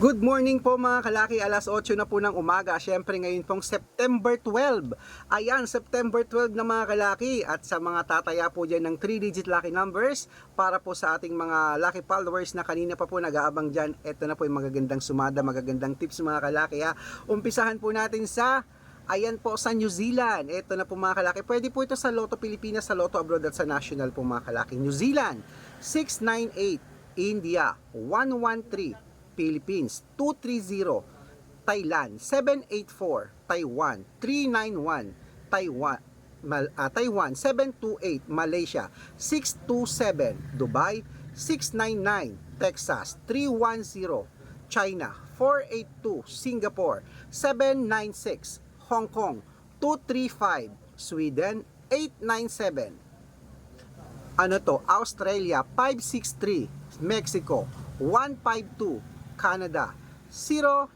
Good morning po mga kalaki, alas 8 na po ng umaga. Syempre ngayon pong September 12. Ayan, September 12 na mga kalaki. At sa mga tataya po dyan ng 3-digit lucky numbers, para po sa ating mga lucky followers na kanina pa po nag-aabang dyan, eto na po yung magagandang sumada, magagandang tips mga kalaki ha. Umpisahan po natin sa ayan po sa New Zealand. Ito na po mga kalaki. Pwede po ito sa Lotto Pilipinas, sa Lotto Abroad at sa National po mga kalaki. New Zealand 698, India 113, Philippines 230, Thailand 784, Taiwan 391, Taiwan 728, Malaysia 627, Dubai 699, Texas 310, China 482, Singapore 796, Hong Kong 235, Sweden 897, Australia 563, Mexico 152, Canada 090,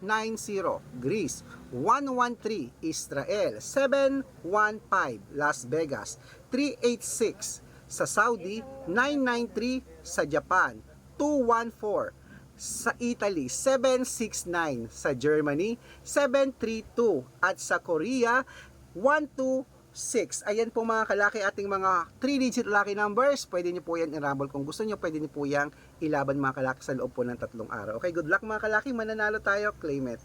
Greece 113, Israel 715, Las Vegas 386, sa Saudi 993, sa Japan 214, sa Italy 769, sa Germany 732, at sa Korea 126. Ayan po mga kalaki, ating mga 3-digit lucky numbers. Pwede nyo po yan i-rumble kung gusto nyo. Pwede nyo po yang ilaban mga kalaki sa loob po ng 3 araw. Okay, good luck mga kalaki. Mananalo tayo. Claim it.